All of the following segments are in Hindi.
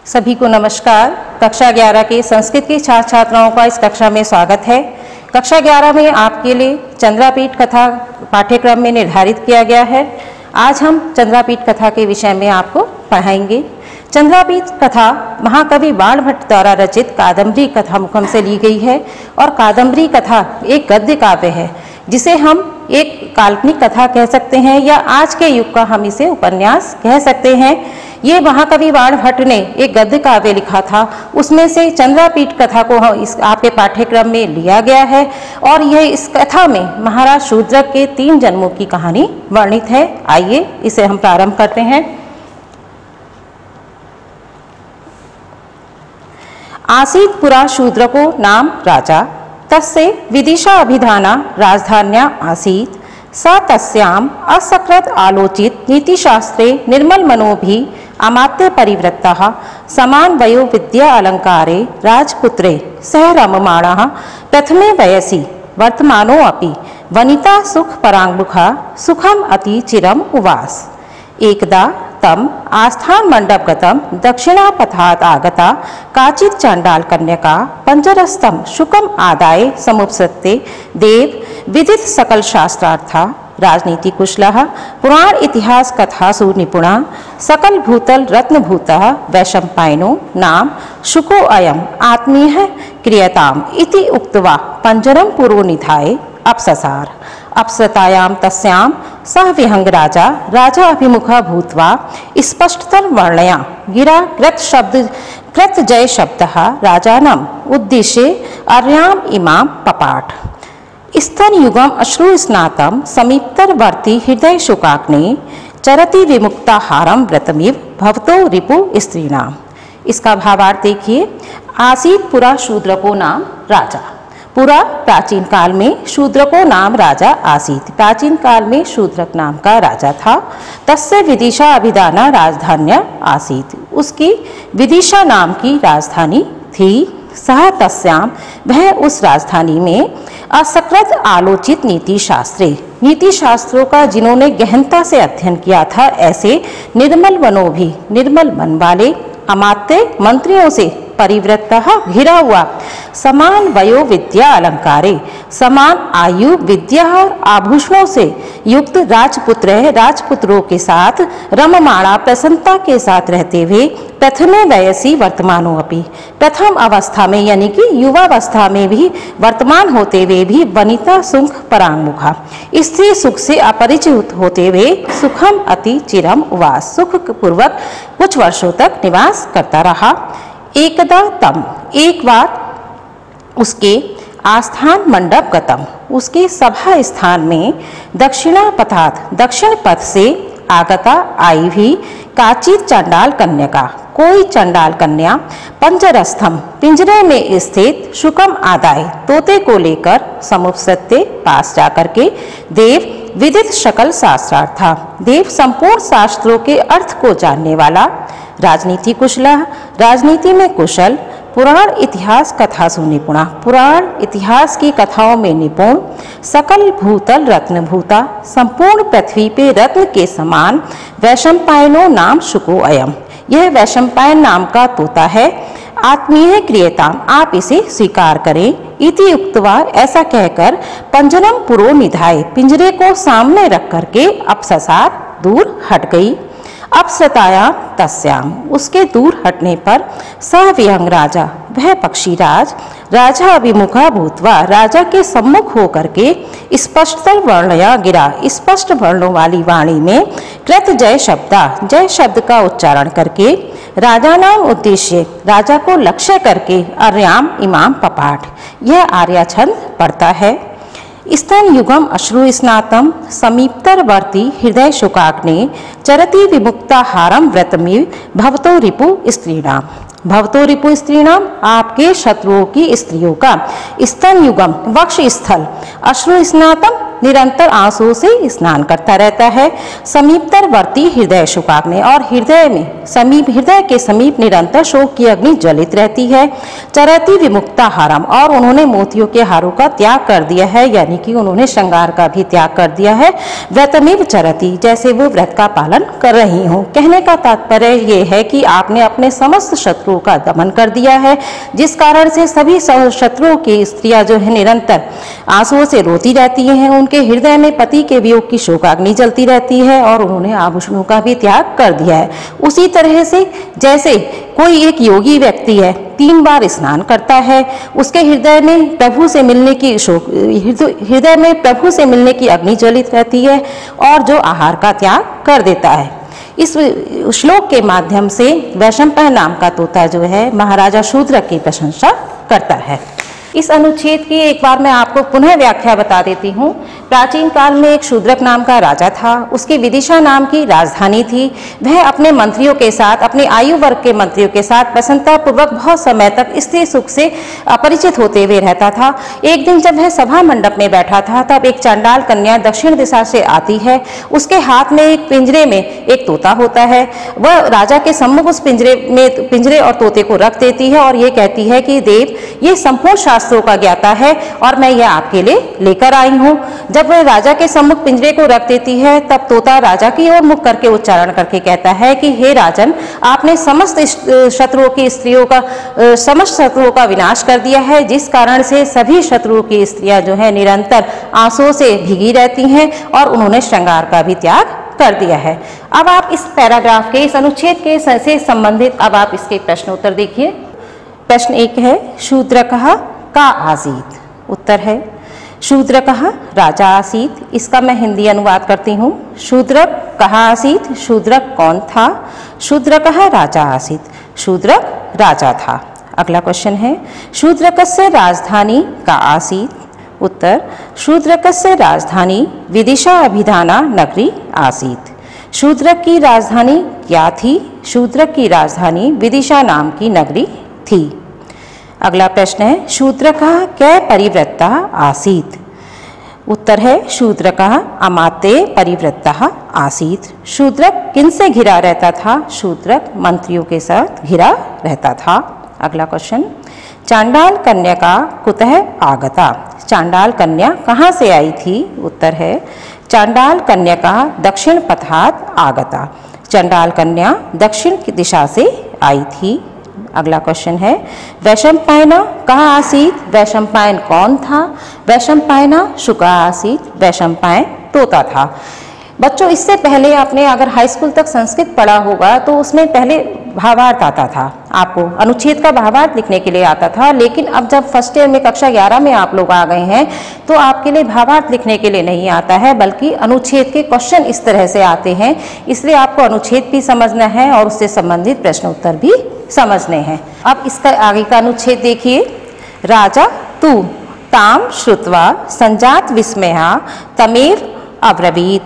सभी को नमस्कार। कक्षा 11 के संस्कृत के छात्र छात्राओं का इस कक्षा में स्वागत है। कक्षा 11 में आपके लिए चंद्रापीठ कथा पाठ्यक्रम में निर्धारित किया गया है। आज हम चंद्रापीठ कथा के विषय में आपको पढ़ाएंगे। चंद्रापीठ कथा महाकवि बाणभट्ट द्वारा रचित कादम्बरी कथा मुखम से ली गई है और कादम्बरी कथा एक गद्य काव्य है जिसे हम एक काल्पनिक कथा कह सकते हैं या आज के युग का हम इसे उपन्यास कह सकते हैं। ये महाकवि बाणभट्ट ने एक गद्य काव्य लिखा था, उसमें से चंद्रापीठ कथा को इस आपके पाठ्यक्रम में लिया गया है और यह इस कथा में महाराज शूद्रक के 3 जन्मों की कहानी वर्णित है। आइए इसे हम प्रारंभ करते हैं। आसीत् पुरा शूद्रको नाम राजा तस्य विदिशा अभिधाना राजधान्या आसीत् स तस्याम् असकृत् आलोचित नीतिशास्त्रे निर्मल मनोभि अमात्य परिवृत्तः समान वयो विद्या अलंकारे राजपुत्रे सह रममाणः प्रथमे वयसि वर्तमानो अपि वनिता सुख परांगमुखा सुखम अति चिरम उवास। एकदा तम आस्थान मंडप गतम दक्षिणापथात् आगता काचित् चांडाल कन्यका पंजरस्थम शुकम आदाय समुपसत्ते देव विदित सकल शास्त्रार्था राजनीति कुशलः पुराण इतिहास कथासु निपुणा सकल भूतल रत्न भूतः वैशंपायनो नाम शुको अयम आत्मीयः क्रियताम इति उक्त्वा पंजरम पुरो निधाय अपससार। अपसतायां तस्यां सह विहंग राजा अभिमुखा भूत्वा स्पष्टतर वर्णया गिरा कृत जय शब्दः राजानम् उद्दिश्य अर्याम इमां पपाठ। स्तन युगम अश्रु स्नातम समीपतरवर्ती हृदय शुकाग्ने चरति विमुक्ताहारम व्रतमिव भवतो रिपु स्त्रीणाम। इसका भावार्थ देखिए। आसीत् पुरा शूद्रको नाम राजा। पुरा प्राचीन काल में शूद्रको नाम राजा आसीत्। प्राचीन काल में शूद्रक नाम का राजा था। तस्य विदिशा अभिधाना राजधान्य आसीत्। उसकी विदिशा नाम की राजधानी थी। सह तस्याम वह उस राजधानी में असकृत आलोचित नीति शास्त्रों का जिन्होंने गहनता से अध्ययन किया था, ऐसे निर्मल मनोभी निर्मल मन वाले अमात्य मंत्रियों से परिवृत्तः घिरा हुआ समान वयो विद्या अलंकारे समान आयु विद्या और आभूषणों से युक्त राजपुत्रों के साथ रममाणा प्रसन्नता के साथ रहते हुए प्रथमे वयसी वर्तमानो अपि प्रथम अवस्था में यानी कि युवावस्था में भी वर्तमान होते हुए भी वनिता सुख परांगमुखा स्त्री सुख से अपरिचित होते हुए सुखम अति चिरम उवास सुख पूर्वक कुछ वर्षों तक निवास करता रहा। एकदा तम एक बार उसके आस्थान मंडप गतम उसके सभा स्थान में दक्षिणापथात् दक्षिण पथ से आगता आई भी काचित चांडाल कन्यका कोई चांडाल कन्या पंजरस्थम पिंजरे में स्थित शुकम आदाय तोते को लेकर समुपसत्ते पास जाकर के देव विदित सकल शास्त्रार्था देव संपूर्ण शास्त्रों के अर्थ को जानने वाला राजनीति कुशला राजनीति में कुशल पुराण इतिहास कथासु निपुणा पुराण इतिहास की कथाओं में निपुण सकल भूतल रत्न भूता संपूर्ण पृथ्वी पे रत्न के समान वैशंपायनो नाम शुको अयम यह वैशंपायन नाम का तोता है। आत्मीय क्रियताम आप इसे स्वीकार करें। इति उक्त्वा ऐसा कहकर पंजरम पुरो निधाय पिंजरे को सामने रख करके अपससार दूर हट गई। अपसताया तस्याम उसके दूर हटने पर सह विहंग राजा वह पक्षीराज राजा अभिमुखा भूतवा राजा के सम्मुख होकर के स्पष्टतर वर्णया गिरा स्पष्ट वर्णों वाली वाणी में कृत जय शब्द का उच्चारण करके राजा नाम उद्देश्य राजा को लक्ष्य करके अर्याम इमाम पपाठ यह आर्या छंद पढ़ता है। स्तन युगम अश्रु स्नातम समीपतरवर्ती हृदय शुकाग्ने चरति विमुक्ताहारम व्रतमिव भवतो रिपु स्त्रीणाम आपके शत्रुओं की स्त्रियों का स्तन युगम वक्ष स्थल अश्रु स्नातम निरंतर आंसुओं से स्नान करता रहता है। समीपतरवर्ती हृदय शोकाग्नि, और हृदय के समीप निरंतर शोक की अग्नि ज्वलित रहती है। चरति विमुक्ता हारम, और उन्होंने मोतियों के हारों का त्याग कर दिया है, यानी कि उन्होंने श्रृंगार का भी त्याग कर दिया है। व्रतमेव चरति, जैसे वो व्रत का पालन कर रही हूँ। कहने का तात्पर्य ये है कि आपने अपने समस्त शत्रुओं का दमन कर दिया है, जिस कारण से सभी शत्रुओं की स्त्रियां जो है निरंतर आंसुओं से रोती रहती हैं। उनके हृदय में पति के वियोग की शोकाग्नि जलती रहती है, और उन्होंने आभूषणों का भी त्याग कर दिया है। उसी तरह से जैसे कोई एक योगी व्यक्ति है, 3 बार स्नान करता है, उसके हृदय में प्रभु से मिलने की अग्नि ज्वलित रहती है, और जो आहार का त्याग कर देता है। इस श्लोक के माध्यम से वैशंपायन नाम का तोता जो है महाराजा शूद्रक की प्रशंसा करता है। इस अनुच्छेद की एक बार मैं आपको पुनः व्याख्या बता देती हूँ। प्राचीन काल में एक शूद्रक नाम का राजा था, उसकी विदिशा नाम की राजधानी थी। वह अपने मंत्रियों के साथ, अपने आयु वर्ग के मंत्रियों के साथ प्रसन्नतापूर्वक बहुत समय तक स्त्री सुख से अपरिचित होते हुए रहता था। एक दिन जब वह सभा मंडप में बैठा था, तब एक चांडाल कन्या दक्षिण दिशा से आती है। उसके हाथ में एक पिंजरे में एक तोता होता है। वह राजा के सम्मुख उस पिंजरे और तोते को रख देती है, और ये कहती है कि देव, ये संपूर्ण शास्त्रों का ज्ञाता है, और मैं यह आपके लिए लेकर आई हूँ। जब वह राजा के सम्मुख पिंजरे को रख देती है, तब तोता राजा की ओर मुख करके उच्चारण करके कहता है कि हे राजन, आपने समस्त शत्रुओं का विनाश कर दिया है, जिस कारण से सभी शत्रुओं की स्त्रियां जो है निरंतर आंसुओं से भीगी रहती हैं, और उन्होंने श्रृंगार का भी त्याग कर दिया है। अब आप इस पैराग्राफ के, इस अनुच्छेद के से संबंधित अब आप इसके प्रश्न उत्तर देखिए। प्रश्न 1 है, शूद्रकः का आसीत्। उत्तर है, शूद्रकः राजा आसीत्। इसका मैं हिंदी अनुवाद करती हूँ। शूद्रक कहाँ आसीत्? शूद्रक कौन था? शूद्रकः राजा आसीत्। शूद्रक राजा था। अगला क्वेश्चन है, शूद्रकस्य राजधानी का आसीत्। उत्तर, शूद्रकस्य राजधानी विदिशा अभिधाना नगरी आसीत्। शूद्रक की राजधानी क्या थी? शूद्रक की राजधानी विदिशा नाम की नगरी थी। अगला प्रश्न है, शूद्रकः कै परिवृत्तः आसीत्। उत्तर है, शूद्रकः अमात्ये परिवृत्तः आसीत्। शूद्रक किनसे घिरा रहता था? शूद्रक मंत्रियों के साथ घिरा रहता था। अगला क्वेश्चन, चांडाल कन्या कुतः आगता। चांडाल कन्या कहाँ से आई थी? उत्तर है, चांडाल कन्या दक्षिण पथात आगता। चांडाल कन्या दक्षिण की दिशा से आई थी। अगला क्वेश्चन है, वैशंपायन कहाँ आसीत्? वैशंपायन कौन था? वैशंपायन शुका आसीत्। वैशंपायन तोता था। बच्चों, इससे पहले आपने अगर हाई स्कूल तक संस्कृत पढ़ा होगा तो उसमें पहले भावार्थ आता था, आपको अनुच्छेद का भावार्थ लिखने के लिए आता था। लेकिन अब जब फर्स्ट ईयर में कक्षा 11 में आप लोग आ गए हैं तो आपके लिए भावार्थ लिखने के लिए नहीं आता है, बल्कि अनुच्छेद के क्वेश्चन इस तरह से आते हैं। इसलिए आपको अनुच्छेद भी समझना है और उससे संबंधित प्रश्न उत्तर भी समझने हैं। अब इसका आगे का अनुच्छेद देखिए। राजा तू ताम श्रुत्वा संजात विस्मया तमेव अब्रवीत।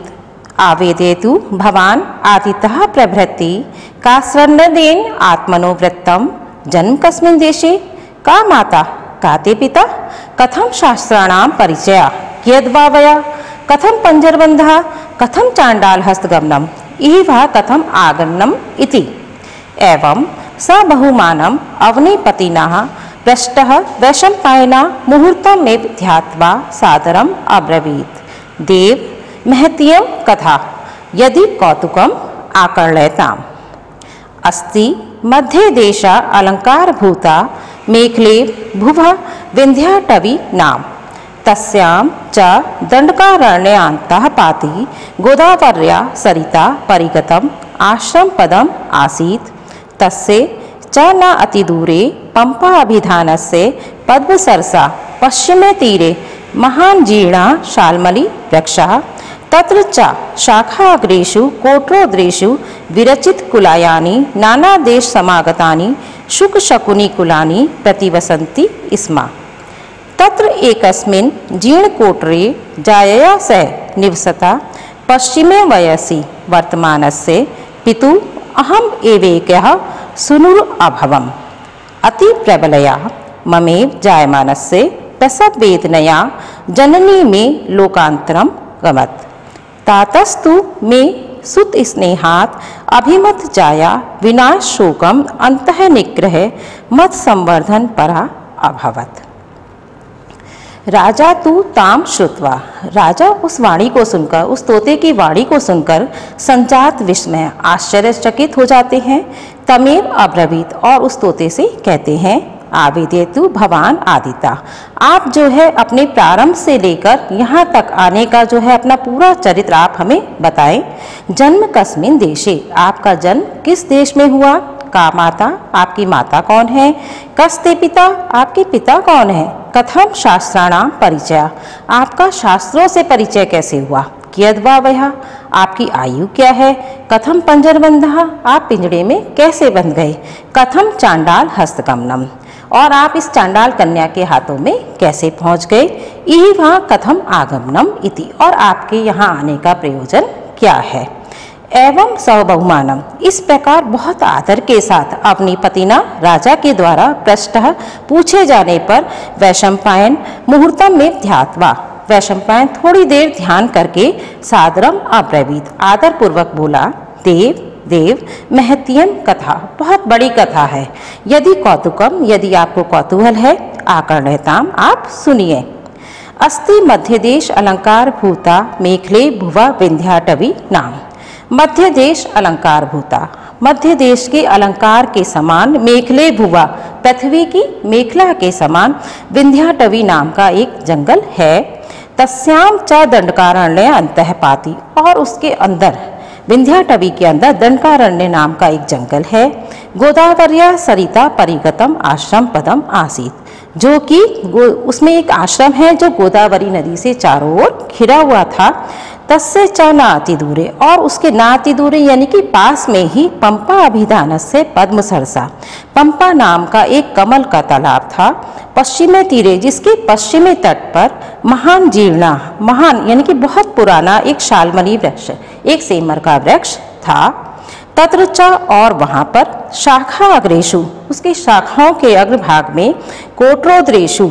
आवेदेतु भवान आदितः प्रभृति का स्वर्णदेन आत्मनो वृत्तम। जन्म कस्मिन् देशे? का माता? का ते पिता? कथम शास्त्राणां परिचया? कियद्वावया? कथम पंजरबंधः? कथम चांडाल हस्तगमनम्? इह वा कथम आगमनम् इति। एवं स बहुमानम् अवनीपतिनः पृष्टः वैशंपायना मुहूर्तमेव ध्यात्वा सादरम् अब्रवीत्। देव महतीयं कथा यदि कौतुकम् आकर्णयताम्। अस्ति मध्ये देशा अलंकारभूता मेखले भुवः विंध्याटवी नाम। तस्यां च दंडकारण्यान्तः पाति गोदावर्या सरिता परिगतम् आश्रम पदम् आसीत्। तस्य च न अतिदूरे पंपा अभिधानस्य पद्मसरसा पश्चिमे तीरे महान् जीर्णा शाल्मली वृक्षः। तत्र च शाखाग्रेषु कोट्रोद्रेषु विरचित कुलायानि नाना देश समागतानि शुकशकुनी कुलानि प्रतिवसन्ति स्म। तत्र एकस्मिन् जीर्णकोटरे जायया सह निवसता पश्चिमे वयसि वर्तमानस्य पितुः अहम् एवेकः सुनुर् अभवम्। अति प्रबलया ममेव जायमानस्य प्रसववेदनया जननी में लोकांतरम गमत। तातस्तु में सुत स्नेहात अभिमत जाया विनाश शोकम अंतः निग्रह मत संवर्धन परा अभवत। राजा तू ताम श्रुत्वा, राजा उस वाणी को सुनकर, उस तोते की वाणी को सुनकर संजात विस्मय आश्चर्यचकित हो जाते हैं। तमेव अब्रवीत, और उस तोते से कहते हैं, आवेदेतु भवान आदिता, आप जो है अपने प्रारंभ से लेकर यहाँ तक आने का जो है अपना पूरा चरित्र आप हमें बताएं। जन्म कस्मिन देशे, आपका जन्म किस देश में हुआ। का माता, आपकी माता कौन है। कस्ते पिता, आपके पिता कौन है। कथम शास्त्राणाम परिचय, आपका शास्त्रों से परिचय कैसे हुआ। कियद्वा वह, आपकी आयु क्या है। कथम पंजरबंधा, आप पिंजड़े में कैसे बंध गए। कथम चांडाल हस्तगमनम, और आप इस चांडाल कन्या के हाथों में कैसे पहुंच गए। यही वहाँ कथम आगमनम इति, और आपके यहाँ आने का प्रयोजन क्या है। एवं सौबहुमानम, इस प्रकार बहुत आदर के साथ अपनी पतिना राजा के द्वारा पृष्ठः पूछे जाने पर वैशंपायन मुहूर्तम में ध्यात्वा, वैशंपायन थोड़ी देर ध्यान करके सादरम अब्रवीत, आदर पूर्वक बोला, देव देव महत्यम कथा, बहुत बड़ी कथा है। यदि कौतुकम, यदि आपको कौतूहल है, आकर्णयताम, आप सुनिए। अस्ति मध्य देश अलंकार भूता मेखले भुवा विंध्याटवी नाम। मध्य देश अलंकार भूता, मध्य देश के अलंकार के समान, मेखले भुवा, पृथ्वी की मेखला के समान, विंध्याटवी नाम का एक जंगल है। तस्याम च दंडकारण्य अंतःपाती, और उसके अंदर विंध्याटवी के अंदर दंडकारण्य नाम का एक जंगल है। गोदावर्या सरिता परिगतम आश्रम पदम आसीत, जो कि उसमें एक आश्रम है जो गोदावरी नदी से चारों ओर घिरा हुआ था। तस्य च नाति दूरे, और उसके नाति दूरे यानी कि पास में ही पंपा अभिधान से पद्म सरसा, पंपा नाम का एक कमल का तालाब था। पश्चिमी तीरे, जिसके पश्चिमी तट पर महान जीर्णा, महान यानी कि बहुत पुराना एक शालमली वृक्ष, एक सेमर का वृक्ष था। तत्र च, और वहाँ पर शाखा अग्रेशु, उसकी शाखाओं के अग्रभाग में कोट्रोद्रेशु,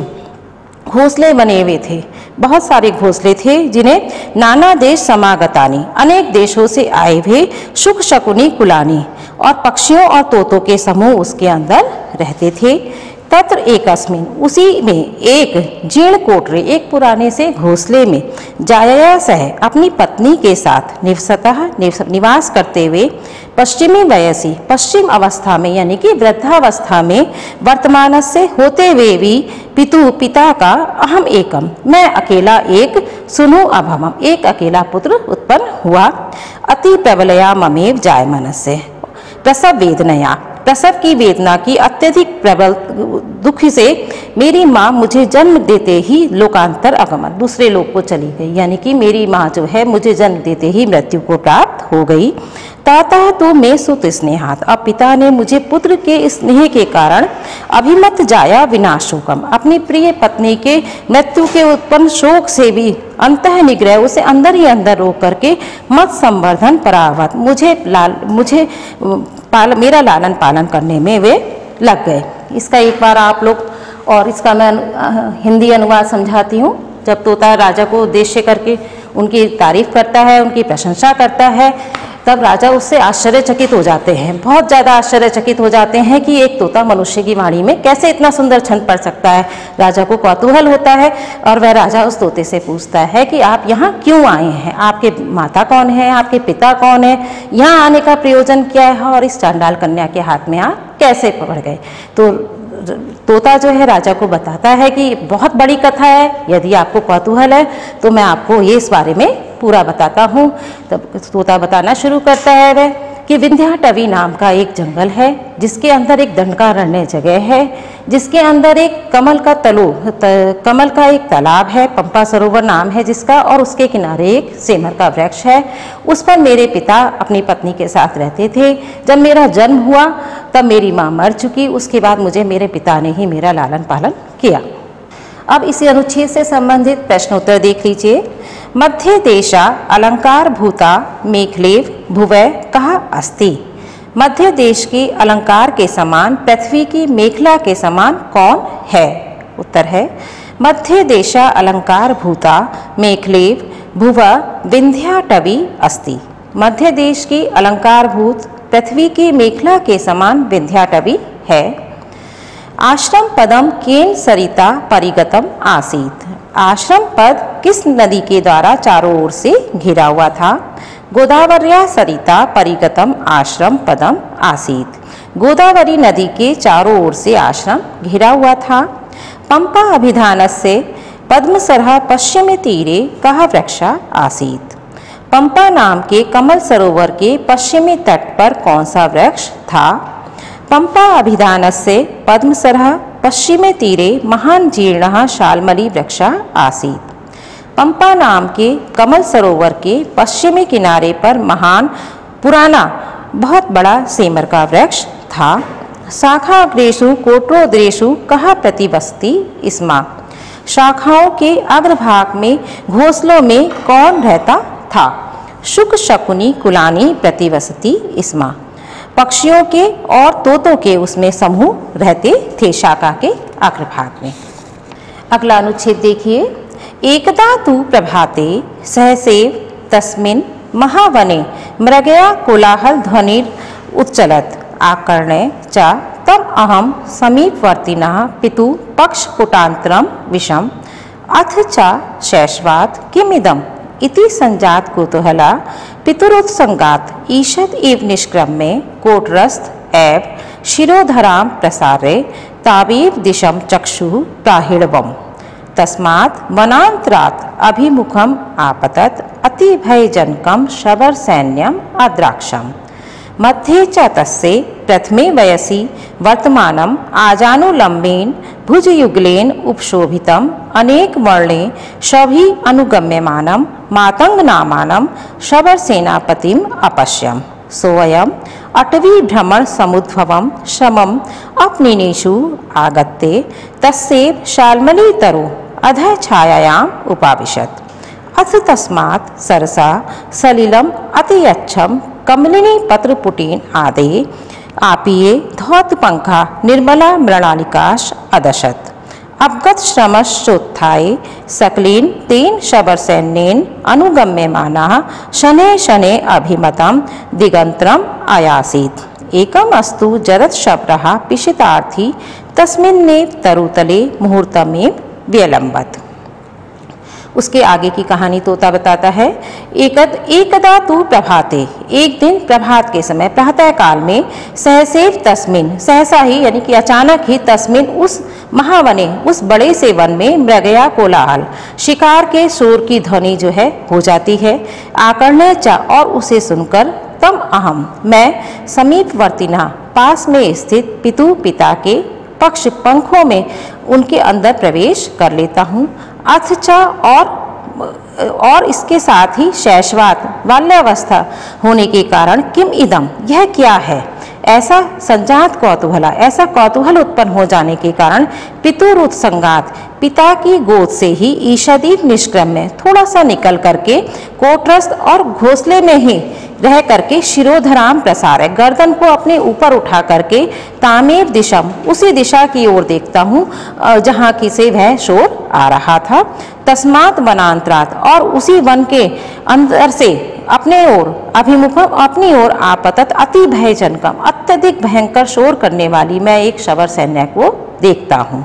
घोंसले बने हुए थे, बहुत सारे घोंसले थे जिन्हें नाना देश समागतानी, अनेक देशों से आए हुए शुक शकुनी कुलानी, और पक्षियों और तोतों के समूह उसके अंदर रहते थे। तत्र एकस्मिन, उसी में एक जीर्ण कोटरे, एक पुराने से घोंसले में जाया सह, अपनी पत्नी के साथ निवसतः निवास करते हुए, पश्चिमी वयसी, पश्चिम अवस्था में यानी कि वृद्धावस्था में, वर्तमान से होते हुए भी पिता का अहम एकम, मैं अकेला एक, सुनो अभमम, एक अकेला पुत्र उत्पन्न हुआ। अति प्रबलया ममेव जायमानस्य, प्रसव वेदनया, प्रसव की वेदना की अत्यधिक प्रबल दुख से मेरी माँ मुझे जन्म देते ही लोकांतर अगमन, दूसरे लोक को चली गई, यानी कि मेरी माँ जो है मुझे जन्म देते ही मृत्यु को प्राप्त हो गई। ताता तो मैं सुत स्नेहात, अब पिता ने मुझे पुत्र के स्नेह के कारण अभिमत जाया विनाशोकम, अपनी प्रिय पत्नी के मृत्यु के उत्पन्न शोक से भी अंतः निग्रह, उसे अंदर ही अंदर रोक करके मत संवर्धन परावत, मेरा लालन पालन करने में वे लग गए। इसका एक बार आप लोग, और इसका मैं हिंदी अनुवाद समझाती हूँ। जब तोता राजा को उद्देश्य करके उनकी तारीफ करता है, उनकी प्रशंसा करता है, तब राजा उससे आश्चर्यचकित हो जाते हैं, बहुत ज़्यादा आश्चर्यचकित हो जाते हैं कि एक तोता मनुष्य की वाणी में कैसे इतना सुंदर छंद पढ़ सकता है। राजा को कौतूहल होता है और वह राजा उस तोते से पूछता है कि आप यहाँ क्यों आए हैं, आपके माता कौन है, आपके पिता कौन है, यहाँ आने का प्रयोजन क्या है, और इस चांडाल कन्या के हाथ में आप कैसे पड़ गए। तो तोता जो है राजा को बताता है कि बहुत बड़ी कथा है, यदि आपको कौतूहल है तो मैं आपको ये इस बारे में पूरा बताता हूँ। तब तोता बताना शुरू करता है वह कि विंध्याटवी नाम का एक जंगल है, जिसके अंदर एक दंडकारण्य जगह है, जिसके अंदर एक कमल का एक तालाब है, पंपा सरोवर नाम है जिसका, और उसके किनारे एक सेमर का वृक्ष है। उस पर मेरे पिता अपनी पत्नी के साथ रहते थे। जब मेरा जन्म हुआ तब मेरी माँ मर चुकी, उसके बाद मुझे मेरे पिता ने ही मेरा लालन पालन किया। अब इसी अनुच्छेद से संबंधित प्रश्नोत्तर देख लीजिए। मध्य देशा अलंकार भूता मेखलेव भुवय कहा अस्ति, मध्य देश की अलंकार के समान, पृथ्वी की मेखला के समान कौन है। उत्तर है मध्ये देशा अलंकार भूता मेखलेव भुव विंध्याटवी अस्ति। मध्य देश की अलंकारभूत पृथ्वी की मेखला के समान विंध्याटवी है। आश्रम पदम केन सरिता परिगतम आसीत। आश्रम पद किस नदी के द्वारा चारों ओर से घिरा हुआ था? गोदावर्या सरिता परिगतम आश्रम पदम आसीत। गोदावरी नदी के चारों ओर से आश्रम घिरा हुआ था। पंपा अभिधानस्य पद्मसरः पश्चिमे तीरे कः वृक्षा आसीत। पंपा नाम के कमल सरोवर के पश्चिमी तट पर कौन सा वृक्ष था? पंपा अभिधानस्य पद्मसरः पश्चिमे तीरे महान जीर्णः शाल्मली वृक्षा आसीत। पंपा नाम के कमल सरोवर के पश्चिमी किनारे पर महान पुराना बहुत बड़ा सेमर का वृक्ष था। शाखाग्रेषु कोट्रोद्रेषु कः प्रतिवसति स्म। शाखाओं के अग्रभाग में घोंसलों में कौन रहता था? शुक शकुनी कुलानी प्रतिवसति स्म। पक्षियों के और तोतों के उसमें समूह रहते थे शाखा के अग्रभाग में। अगला अनुच्छेद देखिए। एकदा तु प्रभाते सहसेव तस्मिन् महावने मृगया कोलाहल ध्वनिर उच्चलत आकर्णे च तम अहम समीपवर्तिनः पितु पक्षपुटान्तरं विषम अथ च शैशवात् किमिदम् इति संजात कुतूहला पितुरुत्संगात् ईषद एव निष्क्रम्य कोटरस्थ एव शिरोधरां प्रसारे तावेव दिशं चक्षुः प्राहिणवम्। तस्मात् वनान्तरात् अभिमुखम् आपतत् अतिभयजनकं शबरसैन्यम् अद्राक्षम्। मध्ये च तस्य प्रथमे वयसि वर्तमानम् आजानुलम्बेन भुजयुगलेन उपशोभितम् अनेकवर्णे शभी अनुगम्यमानं मातङ्गनामानं शबरसेनापतिम् अपश्यम्। सोऽयम् अटवीभ्रमण समुद्भवं श्रमम् अपनिनेषु आगत्य तस्यैव शाल्मलीतरो अधः छायायाम् उपाविशत्। अथ तस्मात् सरसा सलिलम् अतियच्छं कमलिनी पत्रपुटेन आदे आपीये धौतपंखा निर्मला मृणालिकाश अदशत्। अवगत श्रमश्चोत्थाय सकलेन तेन शबरसैन्येन अनुगम्यमानः शनैः शनैः अभिमतं दिगन्तरम् आयासीत्। एकम् अस्तु जरत् शबरः पिशितार्थी तस्मिन्नेव तरुतले मुहूर्तमेव व्यलम्बत। उसके आगे की कहानी तोता बताता है। एकदा तु प्रभाते, एक दिन प्रभात के समय प्रातः काल में सहसेव तस्मिन, सहसा ही यानी कि अचानक ही, तस्मिन उस महावने, उस बड़े से वन में मृगया कोलाहल, शिकार के शोर की ध्वनि जो है हो जाती है। आकर्ण्य च, और उसे सुनकर तम अहम, मैं समीपवर्तिना, पास में स्थित पितु, पिता के पक्ष पंखों में उनके अंदर प्रवेश कर लेता हूँ। अथ च, और इसके साथ ही शैशवात, बाल्यावस्था होने के कारण किम इदम, यह क्या है, ऐसा संजात कौतूहला, ऐसा कौतूहल उत्पन्न हो जाने के कारण पितुरुत्संगात, पिता की गोद से ही ईषदीव निष्क्रम्य, थोड़ा सा निकल करके कोटरस्थ और घोंसले में ही रह करके शिरोधराम प्रसार है, गर्दन को अपने ऊपर उठा करके तामेव दिशम, उसी दिशा की ओर देखता हूँ जहाँ की से वह शोर आ रहा था। तस्मात् वनांतरात, और उसी वन के अंदर से अपने ओर अभिमुख, अपनी ओर आपतत अति भयजनकम, अत्यधिक भयंकर शोर करने वाली मैं एक शबर सैन्य को देखता हूँ।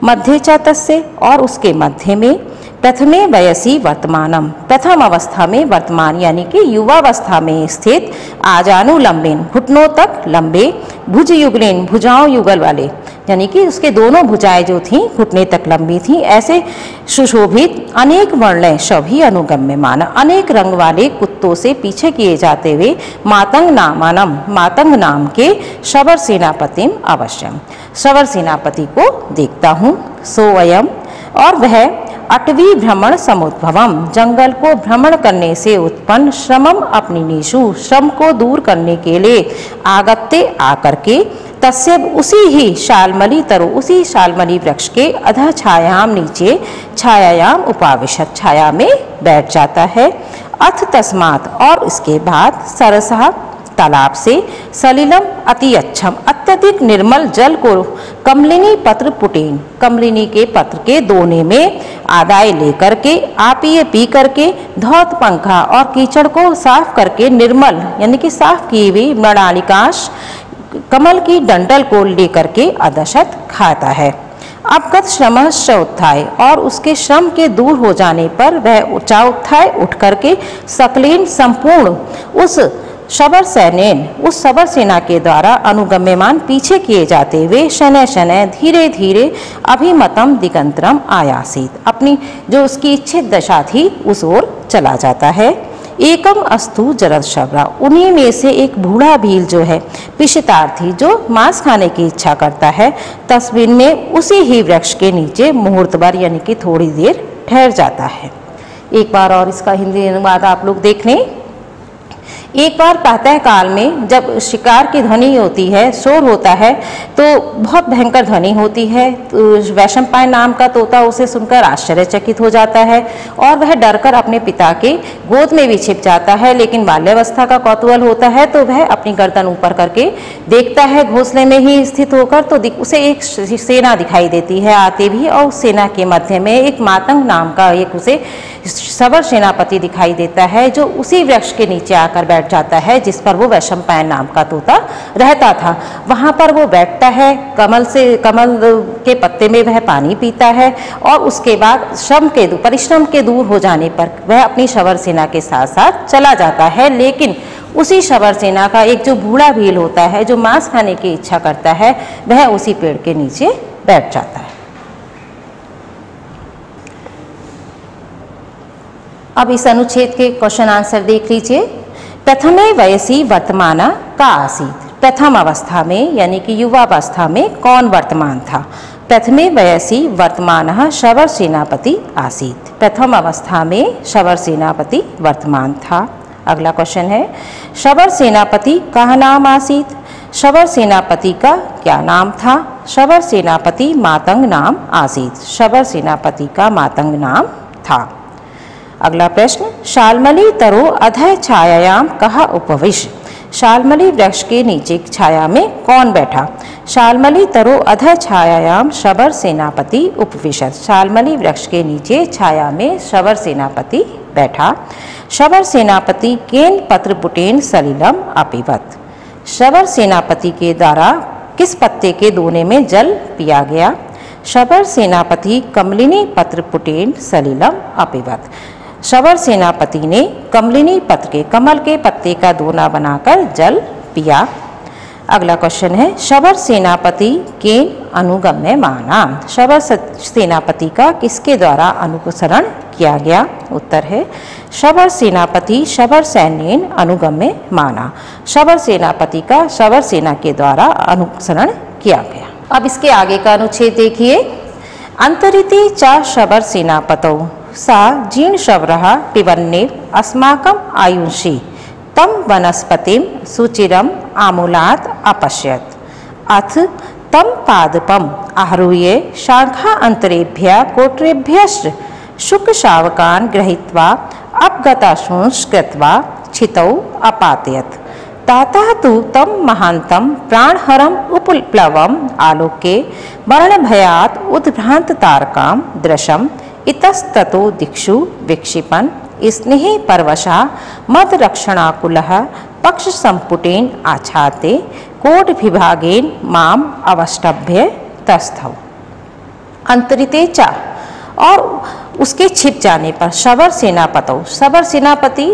मध्य च तस्य, और उसके मध्य में प्रथमे वयसी वर्तमानम, प्रथम अवस्था में वर्तमान यानी कि युवावस्था में स्थित आजानुलंबेन, घुटनों तक लंबे, भुज युगलेन, भुजाओं युगल वाले, यानी कि उसके दोनों भुजाएं जो थीं घुटने तक लंबी थीं, ऐसे सुशोभित अनेक वर्ण शभी अनुगम्य माना, अनेक रंग वाले कुत्तों से पीछे किए जाते हुए मातंग नामानम, मातंग नाम के शबर सेनापतिम अवश्यम, शबर सेनापति को देखता हूँ। सोऽयम्, और वह अटवी भ्रमण समुद्भवम, जंगल को भ्रमण करने से उत्पन्न श्रमम अपनिनेषु, श्रम को दूर करने के लिए आगत्य आकर के तस्य, उसी ही शाल्मली तरु, उसी शाल्मली वृक्ष के अधः छायाम, नीचे छायायाम उपाविशत, छाया में बैठ जाता है। अथ तस्मात्, और इसके बाद सरसा तालाब से सलिलम अति अच्छम अत्यधिक निर्मल जल को कमलिनी पत्र पुटेन कमलिनी के पत्र के दोने में आदाय लेकर के आप ये पी करके धौत पंखा और कीचड़ को साफ करके निर्मल यानी कि साफ की हुई मृणालिकाश कमल की डंडल को लेकर के अदशत खाता है। अपगत श्रमश्च उत्थाय और उसके श्रम के दूर हो जाने पर वह उत्थाय उठ करके सकलीन संपूर्ण उस शबर सैनेन उस शबर सेना के द्वारा अनुगम्यमान पीछे किए जाते हुए शनय शनय धीरे धीरे अभिमतम दिगंतरम आयासित अपनी जो उसकी इच्छित दशा थी उस ओर चला जाता है। एकम अस्तु जरद शबरा उन्हीं में से एक बूढ़ा भील जो है पिशितार्थी जो मांस खाने की इच्छा करता है तस्वीर में उसी ही वृक्ष के नीचे मुहूर्त भर यानी कि थोड़ी देर ठहर जाता है। एक बार और इसका हिंदी अनुवाद आप लोग देख लें। एक बार प्रातः काल में जब शिकार की ध्वनि होती है शोर होता है तो बहुत भयंकर ध्वनि होती है। तो वैशंपायन नाम का तोता उसे सुनकर आश्चर्यचकित हो जाता है और वह डरकर अपने पिता के गोद में भी छिप जाता है, लेकिन बाल्यावस्था का कौतूहल होता है तो वह अपनी गर्दन ऊपर करके देखता है घोंसले में ही स्थित होकर तो उसे एक सेना दिखाई देती है आते भी, और उस सेना के मध्य में एक मातंग नाम का एक उसे शबर सेनापति दिखाई देता है जो उसी वृक्ष के नीचे आकर बैठ जाता है जिस पर वो वैशंपायन नाम का तोता रहता था। वहां पर वो बैठता है, कमल के पत्ते में वह पानी पीता है और उसके बाद परिश्रम के दूर हो जाने पर वह अपनी शबर सेना के साथ साथ चला जाता है। लेकिन उसी शबर सेना का एक जो बूढ़ा भील होता है जो मांस खाने की इच्छा करता है वह उसी पेड़ के नीचे बैठ जाता है। अब इस अनुच्छेद के क्वेश्चन आंसर देख लीजिए। प्रथमे वयसी वर्तमान का आसीत प्रथम अवस्था में यानी कि युवावस्था में कौन वर्तमान था। प्रथमे वयसी वर्तमान शबर सेनापति आसीत प्रथम अवस्था में शबर सेनापति वर्तमान था। अगला क्वेश्चन है शबर सेनापति का नाम आसीत शबर सेनापति का क्या नाम था। शबर सेनापति मातंग नाम आसीत शबर सेनापति का मातंग नाम था। अगला प्रश्न शाल्मली तरो अधय छायायाम कहा उपविश शाल्मली वृक्ष के नीचे छाया में कौन बैठा। शाल्मली तरो अधय छायायाम शबर सेनापति उपविशत शाल्मली वृक्ष के नीचे छाया में शबर सेनापति बैठा। शबर सेनापति केन पत्रपुटेन सलिलम अपिबत शबर सेनापति के द्वारा किस पत्ते के दोने में जल पिया गया। शबर सेनापति कमलिनी पत्रपुटेन सलिलम अपिबत शबर सेनापति ने कमलिनी पत्र के कमल के पत्ते का दोना बनाकर जल पिया। अगला क्वेश्चन है शबर सेनापति के अनुगम्य माना शबर सेनापति का किसके द्वारा अनुसरण किया गया। उत्तर है शबर सेनापति शबर सैन्येन अनुगम्य माना शबर सेनापति का शबर सेना के द्वारा अनुसरण किया गया। अब इसके आगे का अनुच्छेद देखिए। अंतरिति च शबर सेनापतौ सा जीर्ण शबरः पिबन्ने अस्माकं आयुषी तम वनस्पतिम सुचिरम आमूलात् अपश्यत् अथ तम पादपम आहूय शाखा अंतरेभ्य कोटरेभ्यश्च शुकशावकान् गृहीत्वा अपगताशुंश्च कृत्वा छितौ अपातयत् तातः तु तम महान्तं प्राणहरम उपप्लवम आलोके वर्णभयात् उद्भ्रांत तारकां दृशम इतस्ततो दिक्षु विक्षिपन् स्नेहे परवशा मद रक्षणाकुलः पक्ष संपुटेन आच्छादे कोट विभागेन माम अवष्टभ्य तस्थौ। अंतरिते च और उसके छिप जाने पर शबर सेनापतौ शबर सेनापति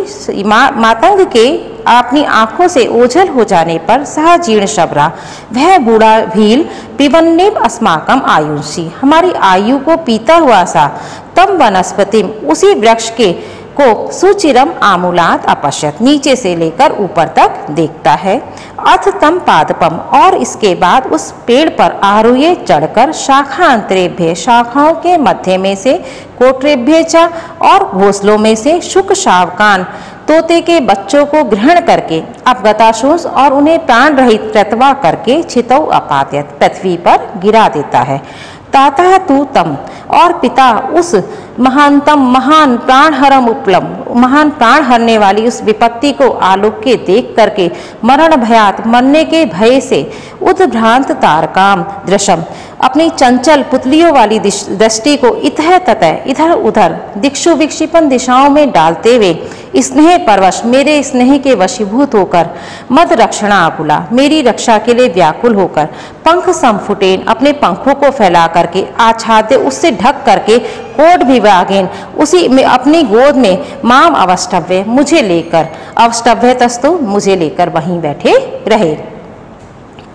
मातंग के अपनी आंखों से ओझल हो जाने पर सह जीर्ण शबरा वह बूढ़ा भील पिबन्नेव अस्माकम आयुषी हमारी आयु को पीता हुआ सा तम वनस्पतिम उसी वृक्ष के को सुचिरम आमूलात अपश्यत नीचे से लेकर ऊपर तक देखता है। अथ तम पादपम और इसके बाद उस पेड़ पर आरोह्य चढ़कर शाखा अंतरेभ्य शाखाओं के मध्य में से कोटरेभ्य च और घोंसलों में से शुक शावकान तोते के बच्चों को ग्रहण करके अपगताशोष और उन्हें प्राण रहित कृत्वा करके छितौ अपात्यत पृथ्वी पर गिरा देता है। तातः तू तम और पिता उस महानतम महान प्राणहरम उपलम, महान प्राण हरने वाली उस विपत्ति को आलोक के देख करके मरण भयात, मरने के भय से उद्भ्रांत तारकाम दृशम, अपनी चंचल पुतलियों वाली दृष्टि को इतः ततः इधर उधर दिक्षु विक्षिपन दिशाओं में डालते हुए स्नेह परवश, मेरे स्नेह के वशीभूत होकर, मद रक्षणा आकुला, मेरी रक्षा के लिए व्याकुल होकर, पंख संफुटेन, अपने पंखों को फैला करके, आच्छाद्य, उससे ढक करके, कोट विभागेन, उसी में अपनी गोद में, माम अवष्टव्य, मुझे लेकर, अवष्टव्य तस्तु, मुझे लेकर वहीं बैठे रहे।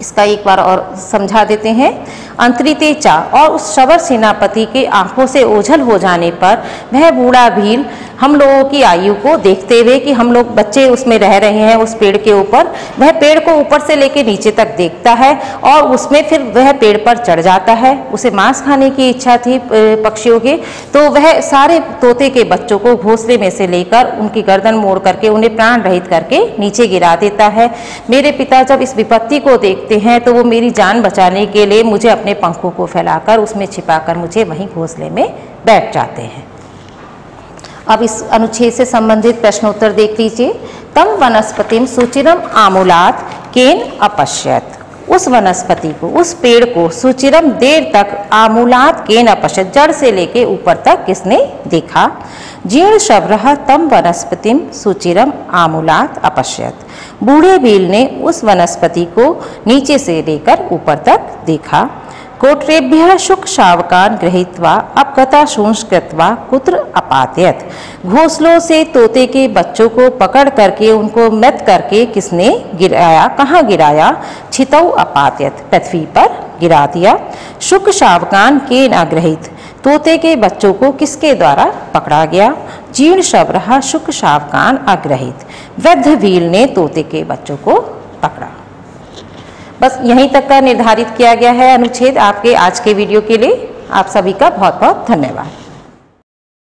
इसका एक बार और समझा देते हैं। अंतरिते चा, और उस शबर सेनापति के आंखों से ओझल हो जाने पर वह बूढ़ा भील हम लोगों की आयु को देखते हुए कि हम लोग बच्चे उसमें रह रहे हैं उस पेड़ के ऊपर, वह पेड़ को ऊपर से लेके नीचे तक देखता है और उसमें फिर वह पेड़ पर चढ़ जाता है। उसे मांस खाने की इच्छा थी पक्षियों के, तो वह सारे तोते के बच्चों को घोंसले में से लेकर उनकी गर्दन मोड़ करके उन्हें प्राण रहित करके नीचे गिरा देता है। मेरे पिता जब इस विपत्ति को देखते हैं तो वो मेरी जान बचाने के लिए मुझे अपने पंखों को फैलाकर उसमें छिपाकर मुझे वहीं घोंसले में बैठ जाते हैं। अब इस अनुच्छेद से संबंधित प्रश्नोत्तर देख लीजिए। तम वनस्पतिम सुचिरम आमूलात केन अपश्यत, उस वनस्पति को, उस पेड़ को सुचिरम देर तक आमूलात केन अपश्यत, जड़ से लेके ऊपर तक किसने देखा। जीर्ण शब्रः तम वनस्पतिम सुचिरम आमूलात अपश्यत, बूढ़े भील ने उस वनस्पति को नीचे से लेकर ऊपर तक देखा। कोटरेभ्यः शुक शावकान गृहीत्वा अपगता शूंश कृत्वा कुत्र अपात्यत, घोंसलों से तोते के बच्चों को पकड़ करके उनको मृत करके किसने गिराया, कहाँ गिराया। छितौ अपात्यत, पृथ्वी पर गिरा दिया। शुक शावकान केन अग्रहीत, तोते के बच्चों को किसके द्वारा पकड़ा गया। जीर्ण शब्रः शुक शावकान अग्रहीत, वृद्ध भील ने तोते के बच्चों को पकड़ा। बस यहीं तक का निर्धारित किया गया है अनुच्छेद आपके आज के वीडियो के लिए। आप सभी का बहुत बहुत धन्यवाद।